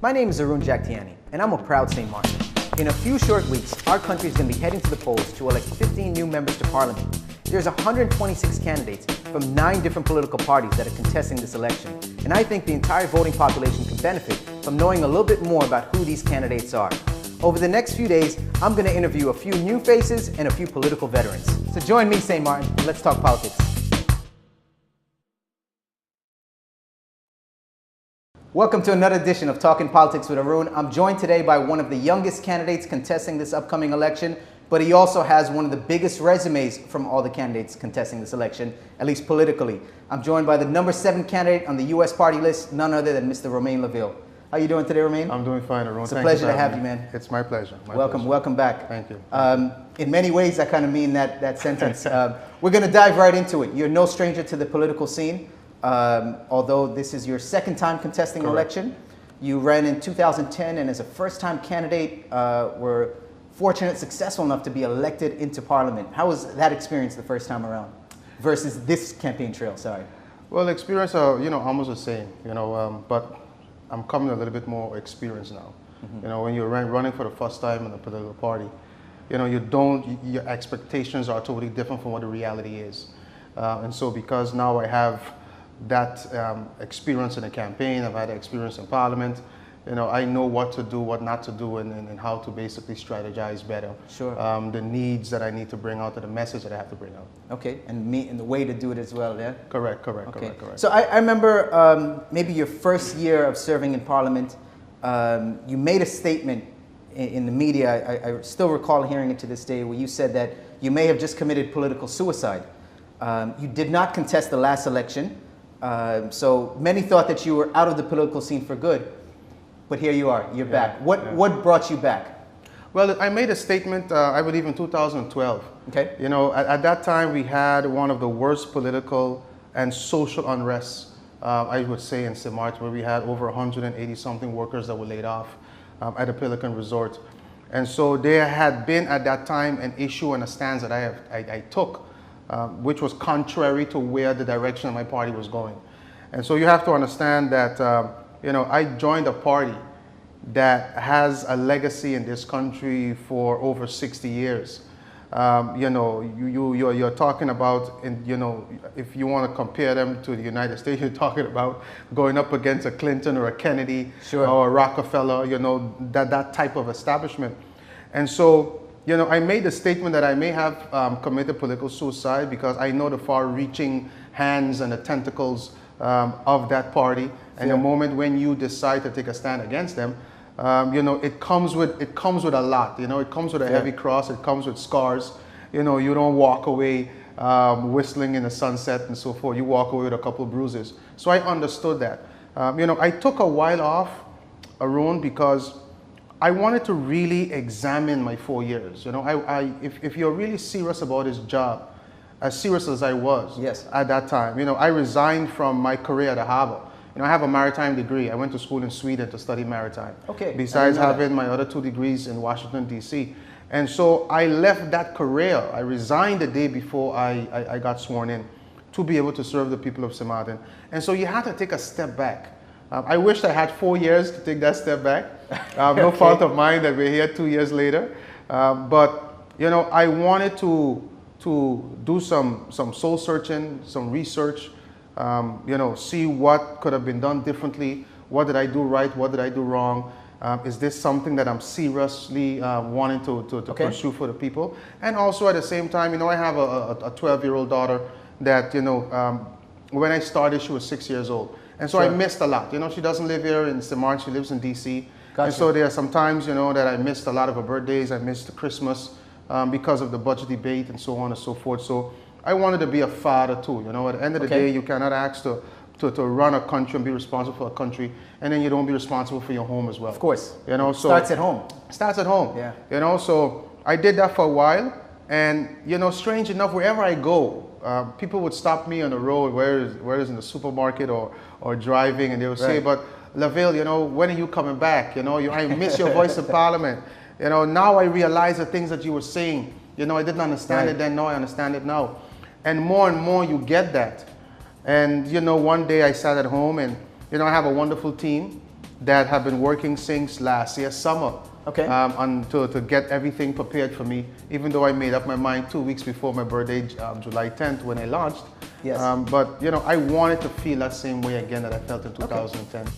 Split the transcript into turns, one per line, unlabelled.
My name is Arun Jagtiani, and I'm a proud St. Martin. In a few short weeks, our country is going to be heading to the polls to elect 15 new members to Parliament. There's 126 candidates from 9 different political parties that are contesting this election, and I think the entire voting population can benefit from knowing a little bit more about who these candidates are. Over the next few days, I'm going to interview a few new faces and a few political veterans. So join me, St. Martin, and let's talk politics. Welcome to another edition of Talking Politics with Arun. I'm joined today by one of the youngest candidates contesting this upcoming election, but he also has one of the biggest resumes from all the candidates contesting this election, at least politically. I'm joined by the number 7 candidate on the U.S. party list, none other than Mr. Romain. How you doing today, Romain?
I'm doing fine, Arun.
It's a pleasure to have you, man.
It's my pleasure.
Welcome back.
Thank you.
In many ways, I kind of mean that sentence. We're going to dive right into it. You're no stranger to the political scene. Although this is your second time contesting an election. You ran in 2010, and as a first-time candidate, were fortunate, successful enough to be elected into Parliament. How was that experience the first time around versus this campaign trail? Sorry.
Well, the experience, almost the same, but I'm coming a little bit more experienced now. Mm-hmm. When you're running for the first time in a political party, your expectations are totally different from what the reality is. And so because now I have that experience in a campaign, I've had experience in Parliament, I know what to do, what not to do, and how to basically strategize better.
Sure.
The needs that I need to bring out, and the message that I have to bring out.
Okay, and the way to do it as well, yeah?
Correct.
So I remember maybe your first year of serving in Parliament, you made a statement in the media, I still recall hearing it to this day, where you said that you may have just committed political suicide. You did not contest the last election. So many thought that you were out of the political scene for good, but here you are, you're back. What brought you back?
Well, I made a statement, I believe in 2012.
Okay.
At that time we had one of the worst political and social unrests, I would say, in St. Martin, where we had over 180 something workers that were laid off at a Pelican Resort. And so there had been at that time an issue and a stance that I took, which was contrary to where the direction of my party was going. And so you have to understand that, I joined a party that has a legacy in this country for over 60 years. You're talking about, if you want to compare them to the United States, you're talking about going up against a Clinton or a Kennedy, sure, or a Rockefeller, that type of establishment. And so, I made the statement that I may have committed political suicide because I know the far-reaching hands and the tentacles of that party. And the moment when you decide to take a stand against them, it comes with a lot. It comes with a heavy cross. It comes with scars. You don't walk away whistling in the sunset and so forth. You walk away with a couple of bruises. So I understood that. I took a while off, Arun, because I wanted to really examine my 4 years. If you're really serious about this job, as serious as I was at that time, I resigned from my career at the harbor. I have a maritime degree. I went to school in Sweden to study maritime. Okay. Besides having my other 2 degrees in Washington, D.C. And so I left that career. I resigned the day before I got sworn in to be able to serve the people of St. Martin. And so you had to take a step back. I wished I had 4 years to take that step back. No fault of mine that we're here 2 years later. But, I wanted to do some soul searching, some research, see what could have been done differently. What did I do right? What did I do wrong? Is this something that I'm seriously wanting to pursue for the people? And also at the same time, I have a 12-year-old daughter that, when I started, she was 6 years old. And so I missed a lot. She doesn't live here in St. Martin. She lives in D.C. Gotcha. And so there are some times, that I missed a lot of her birthdays. I missed Christmas because of the budget debate and so on and so forth. So I wanted to be a father too. At the end of the day, you cannot ask to run a country and be responsible for a country, and then you don't be responsible for your home as well.
Of course.
So
starts at home.
Starts at home.
Yeah.
So I did that for a while, and strange enough, wherever I go, people would stop me on the road, whether it's in the supermarket or driving, and they would say, "But Laville, when are you coming back? I miss your voice in Parliament. Now I realize the things that you were saying. I didn't understand it then. Now I understand it now." And more you get that. And one day I sat at home, and I have a wonderful team. that have been working since last year summer.
Okay.
To get everything prepared for me, even though I made up my mind 2 weeks before my birthday, July 10th, when I launched.
Yes.
But you know, I wanted to feel that same way again that I felt in 2010.
Okay.